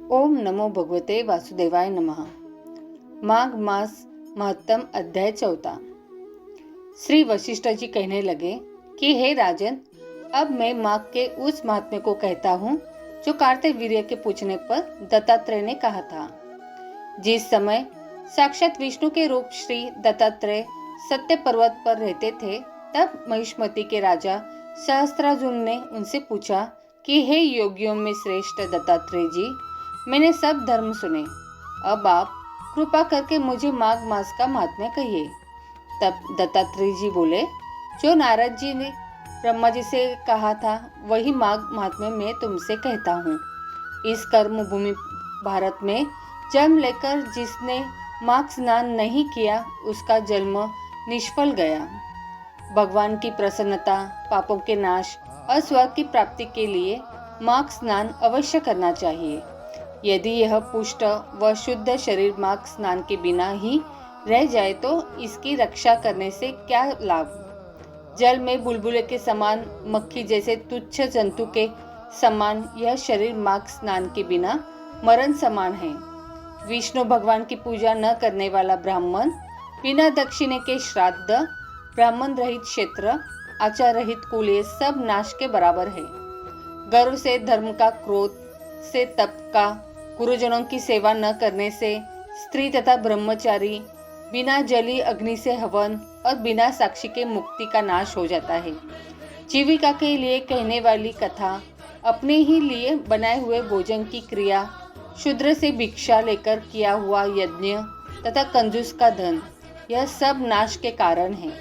ओम नमो भगवते वासुदेवाय नमः। माघ मास महत्तम अध्याय 4। श्री वशिष्ठ जी कहने लगे कि हे राजन, अब मैं माघ के उस महात्म्य को कहता हूँ जो कार्तवीर्य के पूछने पर दत्तात्रेय ने कहा था। जिस समय साक्षात विष्णु के रूप श्री दत्तात्रेय सत्य पर्वत पर रहते थे, तब महिष्मती के राजा सहस्त्रार्जुन ने उनसे पूछा कि हे योगियों में श्रेष्ठ दत्तात्रेय जी, मैंने सब धर्म सुने, अब आप कृपा करके मुझे माघ मास का महात्म्य कहिए। तब दत्तात्रेय जी बोले, जो नारद जी ने ब्रह्मा जी से कहा था वही माघ महात्म्य मैं तुमसे कहता हूँ। इस कर्म भूमि भारत में जन्म लेकर जिसने माघ स्नान नहीं किया उसका जन्म निष्फल गया। भगवान की प्रसन्नता, पापों के नाश और स्वर्ग की प्राप्ति के लिए माघ स्नान अवश्य करना चाहिए। यदि यह पुष्ट व शुद्ध शरीर माघ स्नान के बिना ही रह जाए तो इसकी रक्षा करने से क्या लाभ। जल में बुलबुले के समान, मक्खी जैसे तुच्छ जंतु के समान यह शरीर माघ स्नान के बिना मरण समान है। विष्णु भगवान की पूजा न करने वाला ब्राह्मण बिना दक्षिणे के श्राद्ध, ब्राह्मण रहित क्षेत्र, आचार रहित कुल, ये सब नाश के बराबर है। गर्व से, धर्म का, क्रोध से, तप का, गुरुजनों की सेवा न करने से, स्त्री तथा ब्रह्मचारी, बिना जली अग्नि से हवन और बिना साक्षी के मुक्ति का नाश हो जाता है। जीविका के लिए कहने वाली कथा, अपने ही लिए बनाए हुए भोजन की क्रिया, शूद्र से भिक्षा लेकर किया हुआ यज्ञ तथा कंजूस का धन, यह सब नाश के कारण है।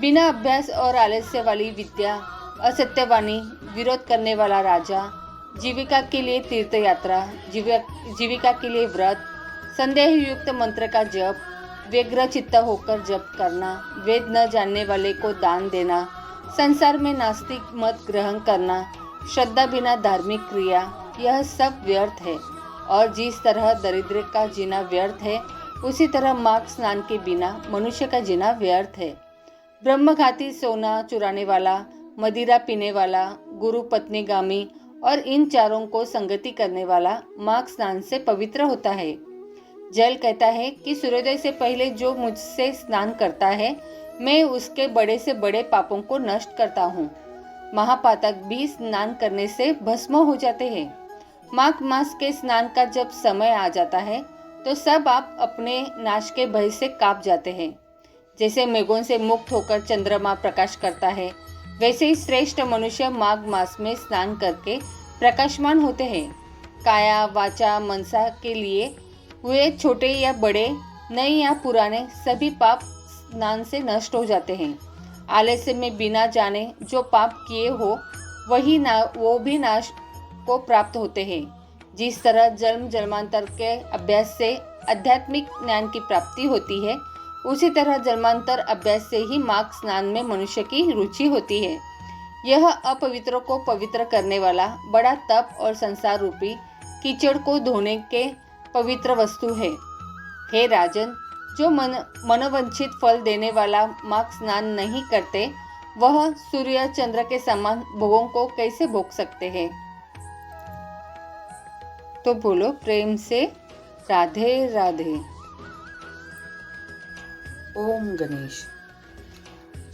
बिना अभ्यास और आलस्य वाली विद्या, असत्यवाणी, विरोध करने वाला राजा, जीविका के लिए तीर्थ यात्रा, जीविका के लिए व्रत, संदेह युक्त मंत्र का जप, व्यग्र चित्त होकर जप करना, वेद न जानने वाले को दान देना, संसार में नास्तिक मत ग्रहण करना, श्रद्धा बिना धार्मिक क्रिया, यह सब व्यर्थ है। और जिस तरह दरिद्र का जीना व्यर्थ है, उसी तरह माघ स्नान के बिना मनुष्य का जीना व्यर्थ है। ब्रह्मघाती, सोना चुराने वाला, मदिरा पीने वाला, गुरु पत्नीगामी और इन चारों को संगति करने वाला माघ स्नान से पवित्र होता है। जल कहता है कि सूर्योदय से पहले जो मुझसे स्नान करता है, मैं उसके बड़े से बड़े पापों को नष्ट करता हूँ। महापातक भी स्नान करने से भस्म हो जाते हैं। माघ मास के स्नान का जब समय आ जाता है तो सब आप अपने नाश के भय से कांप जाते हैं। जैसे मेघों से मुक्त होकर चंद्रमा प्रकाश करता है, वैसे ही श्रेष्ठ मनुष्य माघ मास में स्नान करके प्रकाशमान होते हैं। काया, वाचा, मनसा के लिए हुए छोटे या बड़े, नए या पुराने, सभी पाप स्नान से नष्ट हो जाते हैं। आलस्य में बिना जाने जो पाप किए हो वो भी नाश को प्राप्त होते हैं। जिस तरह जन्म जन्मांतर के अभ्यास से आध्यात्मिक ज्ञान की प्राप्ति होती है, उसी तरह जन्मांतर अभ्यास से ही माघ स्नान में मनुष्य की रुचि होती है। यह अपवित्रों को पवित्र करने वाला बड़ा तप और संसार रूपी कीचड़ को धोने के पवित्र वस्तु है। हे राजन, जो मनोवांछित फल देने वाला माघ स्नान नहीं करते, वह सूर्य चंद्र के समान भोगों को कैसे भोग सकते हैं। तो बोलो प्रेम से राधे राधे। ओम गणेश।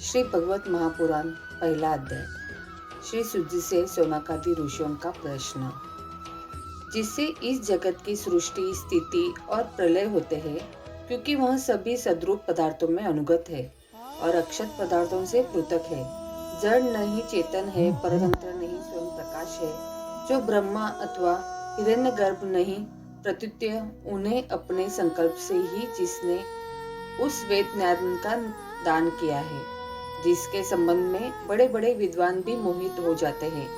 श्री भगवत महापुराण, पहला अध्याय। श्री सूजी से शौनकादि ऋषियों का प्रश्न, जिससे इस जगत की सृष्टि, स्थिति और प्रलय होते हैं, क्योंकि वह सभी सद्रूप पदार्थों में अनुगत है और अक्षत पदार्थों से पृथक है। जड़ नहीं चेतन है, परतंत्र नहीं स्वयं प्रकाश है। जो ब्रह्मा अथवा हिरण्यगर्भ नहीं प्रत्युत, उन्हें अपने संकल्प से ही जिसने उस वेद ज्ञान का दान किया है, जिसके संबंध में बड़े बड़े विद्वान भी मोहित हो जाते हैं।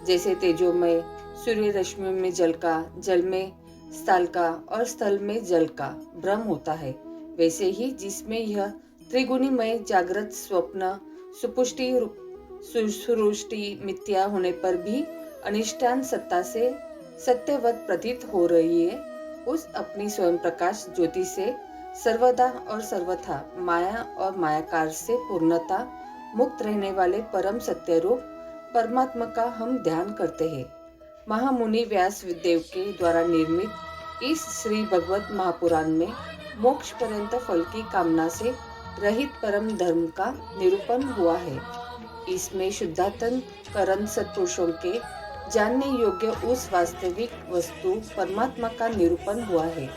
जैसे तेजोमय सूर्य रश्मि में जल का, जल में स्थल का और स्थल में जल का भ्रम होता है, वैसे ही जिसमें यह त्रिगुणीमय जागृत, स्वप्न, सुपुष्टि, सुसृष्टि मिथ्या होने पर भी अनिष्टान सत्ता से सत्यवत प्रतीत हो रही है, उस अपनी स्वयं प्रकाश ज्योति से सर्वदा और सर्वथा माया और मायाकार से पूर्णता मुक्त रहने वाले परम सत्य रूप परमात्मा का हम ध्यान करते हैं। महामुनि व्यास देव के द्वारा निर्मित इस श्री भगवत महापुराण में मोक्ष पर्यंत फल की कामना से रहित परम धर्म का निरूपण हुआ है। इसमें शुद्धातन करण सत्पुरुषों के जानने योग्य उस वास्तविक वस्तु परमात्मा का निरूपण हुआ है,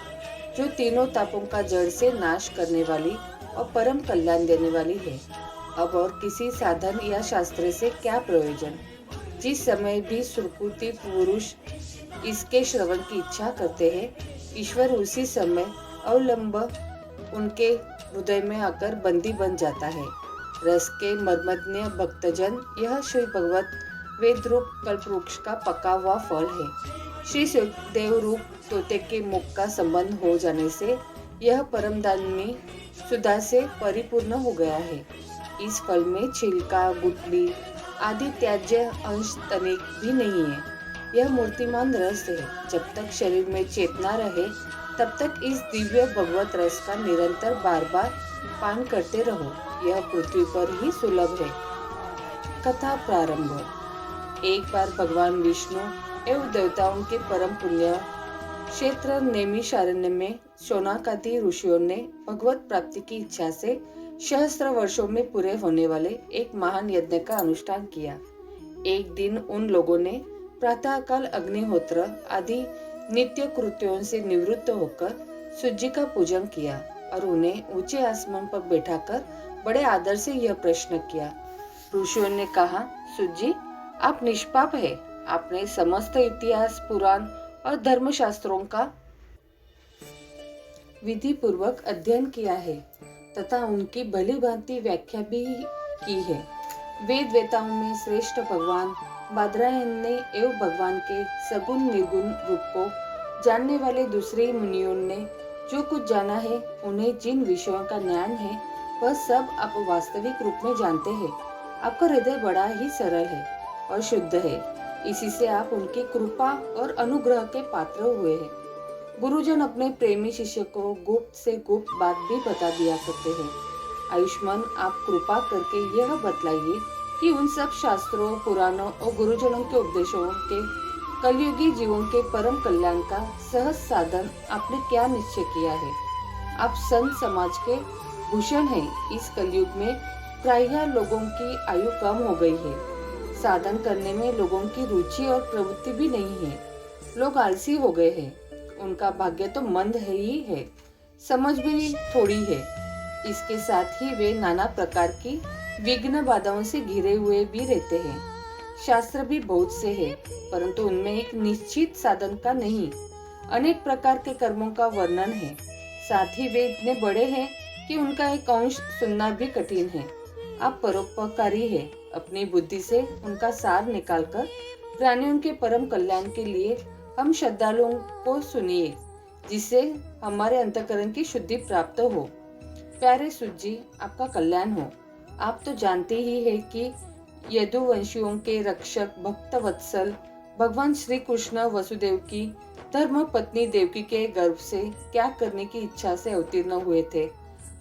जो तीनों तापों का जड़ से नाश करने वाली और परम कल्याण देने वाली है। अब और किसी साधन या शास्त्र से क्या प्रयोजन? जिस समय भी सुकृति पुरुष इसके श्रवण की इच्छा करते हैं, ईश्वर उसी समय अवलंब उनके हृदय में आकर बंदी बन जाता है। रस के मर्मज्ञ भक्तजन यह श्री भगवत वेद रूप कल्पवृक्ष का पका हुआ फल है। श्री सुखदेव रूप तोते के मुख का संबंध हो जाने से यह परमदानी सुधा से परिपूर्ण हो गया है। इस फल में छिलका, गुठली आदि त्याज्य अंश तनिक भी नहीं है। यह मूर्तिमान रस है। जब तक शरीर में चेतना रहे तब तक इस दिव्य भगवत रस का निरंतर बार बार पान करते रहो। यह पृथ्वी पर ही सुलभ है। कथा प्रारंभ। एक बार भगवान विष्णु एवं देवताओं के परम पुण्य क्षेत्र नैमिषारण्य में शौनकादि ऋषियों ने भगवत प्राप्ति की इच्छा से सहस्त्र वर्षों में पूरे होने वाले एक महान यज्ञ का अनुष्ठान किया। एक दिन उन लोगों ने प्रातःकाल अग्निहोत्र आदि नित्य कृत्यों से निवृत्त होकर सूर्य का पूजन किया और उन्हें ऊंचे आसमान पर बैठाकर बड़े आदर से यह प्रश्न किया। ऋषियों ने कहा, सूर्य, आप निष्पाप है। आपने समस्त इतिहास, पुराण और धर्मशास्त्रों का विधि पूर्वक अध्ययन किया है तथा उनकी भली भांति व्याख्या भी की है। वेद वेताओं में श्रेष्ठ भगवान बादरायण ने एवं भगवान के सगुण निर्गुण रूप को जानने वाले दूसरे मुनियों ने जो कुछ जाना है, उन्हें जिन विषयों का ज्ञान है, वह सब आप वास्तविक रूप में जानते हैं। आपका हृदय बड़ा ही सरल है और शुद्ध है। इसी से आप उनकी कृपा और अनुग्रह के पात्र हुए हैं। गुरुजन अपने प्रेमी शिष्य को गुप्त से गुप्त बात भी बता दिया करते हैं। आयुष्मान, आप कृपा करके यह बतलाइए कि उन सब शास्त्रों, पुराणों और गुरुजनों के उपदेशों के कलयुगी जीवों के परम कल्याण का सहज साधन आपने क्या निश्चय किया है? आप संत समाज के भूषण हैं। इस कलयुग में प्रायः लोगों की आयु कम हो गई है। साधन करने में लोगों की रुचि और प्रवृत्ति भी नहीं है। लोग आलसी हो गए हैं। उनका भाग्य तो मंद है ही है, समझ भी थोड़ी है। इसके साथ ही वे नाना प्रकार की विघ्न बाधाओं से घिरे हुए भी रहते हैं। शास्त्र भी बहुत से हैं, परंतु उनमें एक निश्चित साधन का नहीं, अनेक प्रकार के कर्मों का वर्णन है। साथ ही वे इतने बड़े हैं कि उनका एक अंश सुनना भी कठिन है। आप परोपकारी है। अपनी बुद्धि से उनका सार निकालकर प्राणियों के परम कल्याण के लिए हम श्रद्धालुओं को सुनिए, जिससे हमारे अंतःकरण की शुद्धि प्राप्त हो। प्यारे सूजी, आपका कल्याण हो। आप तो जानते ही है कि यदुवंशियों के रक्षक भक्त वत्सल भगवान श्री कृष्ण वसुदेव की धर्म पत्नी देवकी के गर्भ से क्या करने की इच्छा से अवतीर्ण हुए थे।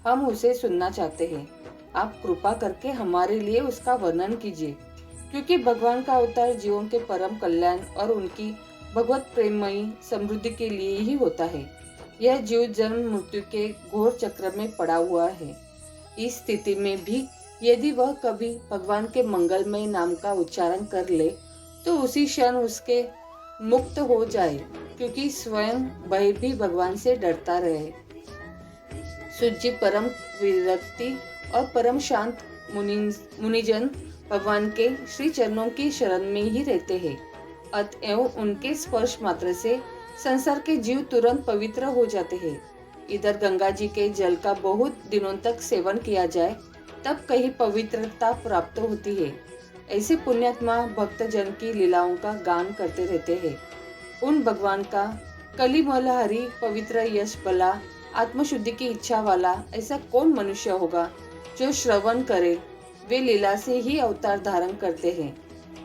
हम उसे सुनना चाहते हैं। आप कृपा करके हमारे लिए उसका वर्णन कीजिए, क्योंकि भगवान का अवतार जीवों के परम कल्याण और उनकी भगवत प्रेममयी समृद्धि के लिए ही होता है। यह जीव जन्म मृत्यु के घोर चक्र में पड़ा हुआ है। इस स्थिति में भी यदि वह कभी भगवान के मंगलमय नाम का उच्चारण कर ले तो उसी क्षण उसके मुक्त हो जाए, क्योंकि स्वयं वह भी भगवान से डरता रहे। सूर्य परम विरक्ति और परम शांत मुनिजन भगवान के श्री चरणों की शरण में ही रहते हैं। अतएव उनके स्पर्श मात्र से संसार के जीव तुरंत पवित्र हो जाते हैं। इधर गंगा जी के जल का बहुत दिनों तक सेवन किया जाए तब कहीं पवित्रता प्राप्त होती है। ऐसे पुण्यात्मा भक्त जन की लीलाओं का गान करते रहते हैं। उन भगवान का कलिमलहरी पवित्र यश बला आत्मशुद्धि की इच्छा वाला ऐसा कौन मनुष्य होगा जो श्रवण करे। वे लीला से ही अवतार धारण करते हैं।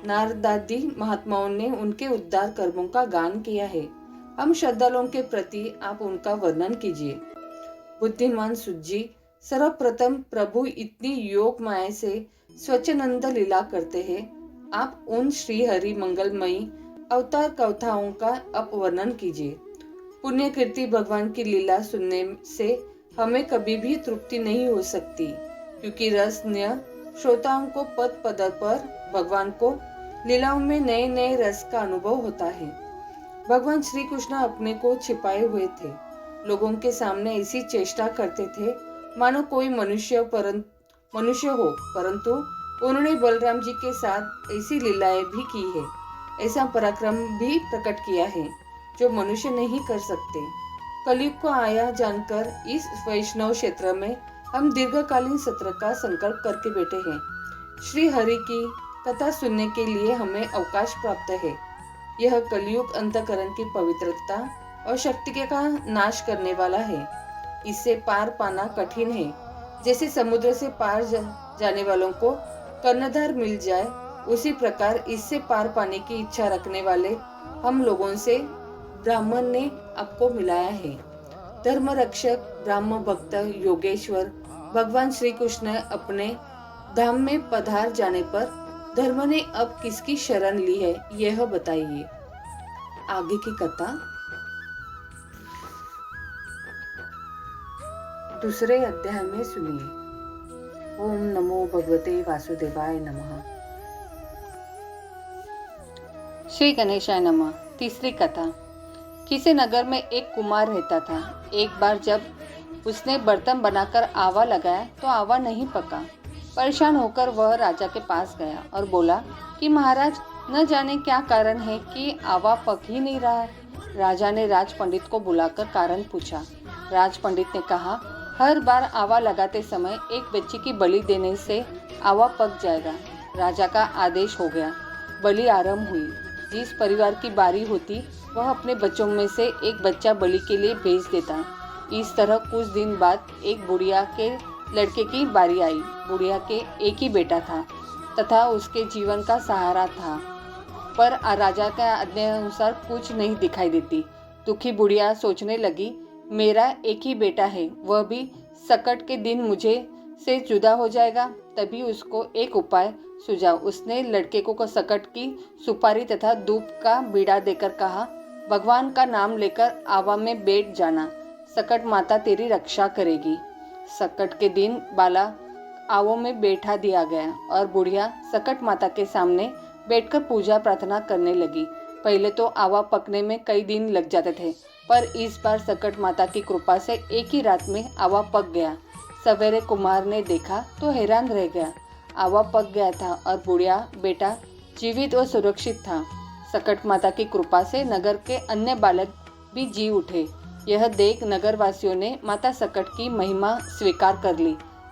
नारदादि महात्माओं ने उनके उद्धार कर्मों का गान किया है। हम श्रद्धालुओं के प्रति आप उनका वर्णन कीजिए। बुद्धिमान सुजी, सर्वप्रथम प्रभु इतनी योग माया से स्वच्छंद लीला करते हैं। आप उन श्री हरि मंगलमयी अवतार कथाओं का अपवर्णन कीजिए। पुण्य कीर्ति भगवान की लीला सुनने से हमें कभी भी तृप्ति नहीं हो सकती, क्योंकि रसज्ञ श्रोताओं को पद पद पर भगवान को लीलाओं में नए नए रस का अनुभव होता है। भगवान श्री कृष्ण अपने को छिपाए हुए थे, लोगों के सामने ऐसी चेष्टा करते थे मानो कोई मनुष्य हो, परंतु उन्होंने बलराम जी के साथ ऐसी लीलाएं भी की है, ऐसा पराक्रम भी प्रकट किया है जो मनुष्य नहीं कर सकते। कलयुग को आया जानकर इस वैष्णव क्षेत्र में हम दीर्घकालीन सत्र का संकल्प करके बैठे हैं। श्री हरि की कथा सुनने के लिए हमें अवकाश प्राप्त है। यह कलयुग अंतकरण की पवित्रता और शक्ति का नाश करने वाला है। इससे पार पाना कठिन है। जैसे समुद्र से पार जाने वालों को कर्णधार मिल जाए, उसी प्रकार इससे पार पाने की इच्छा रखने वाले हम लोगों से ब्राह्मण ने आपको मिलाया है। धर्म रक्षक, ब्राह्म भक्त, योगेश्वर भगवान श्री कृष्ण अपने धाम में पधार जाने पर धर्म ने अब किसकी शरण ली है, यह बताइए। आगे की कथा दूसरे अध्याय में सुनिए। ओम नमो भगवते वासुदेवाय नमः। श्री गणेशाय नमः। तीसरी कथा। किसी नगर में एक कुमार रहता था। एक बार जब उसने बर्तन बनाकर आवा लगाया तो आवा नहीं पका। परेशान होकर वह राजा के पास गया और बोला कि महाराज, न जाने क्या कारण है कि आवा पक ही नहीं रहा है। राजा ने राज पंडित को बुलाकर कारण पूछा। राज पंडित ने कहा, हर बार आवा लगाते समय एक बच्ची की बलि देने से आवा पक जाएगा। राजा का आदेश हो गया। बलि आरंभ हुई। जिस परिवार की बारी होती वह अपने बच्चों में से एक बच्चा बलि के लिए भेज देता। इस तरह कुछ दिन बाद एक बुढ़िया के लड़के की बारी आई। बुढ़िया के एक ही बेटा था तथा उसके जीवन का सहारा था, पर राजा के आज्ञा अनुसार कुछ नहीं दिखाई देती। दुखी बुढ़िया सोचने लगी, मेरा एक ही बेटा है, वह भी संकट के दिन मुझे से जुदा हो जाएगा। तभी उसको एक उपाय सूझा। उसने लड़के को संकट की सुपारी तथा धूप का बीड़ा देकर कहा, भगवान का नाम लेकर आवा में बैठ जाना, संकट माता तेरी रक्षा करेगी। संकट के दिन बाला आवों में बैठा दिया गया और बुढ़िया संकट माता के सामने बैठकर पूजा प्रार्थना करने लगी। पहले तो आवा पकने में कई दिन लग जाते थे, पर इस बार संकट माता की कृपा से एक ही रात में आवा पक गया। सवेरे कुमार ने देखा तो हैरान रह गया। आवा पक गया था और बुढ़िया बेटा जीवित और सुरक्षित था। संकट माता की कृपा से नगर के अन्य बालक भी जी उठे। यह देख नगरवासियों ने माता संकट की महिमा स्वीकार कर ली।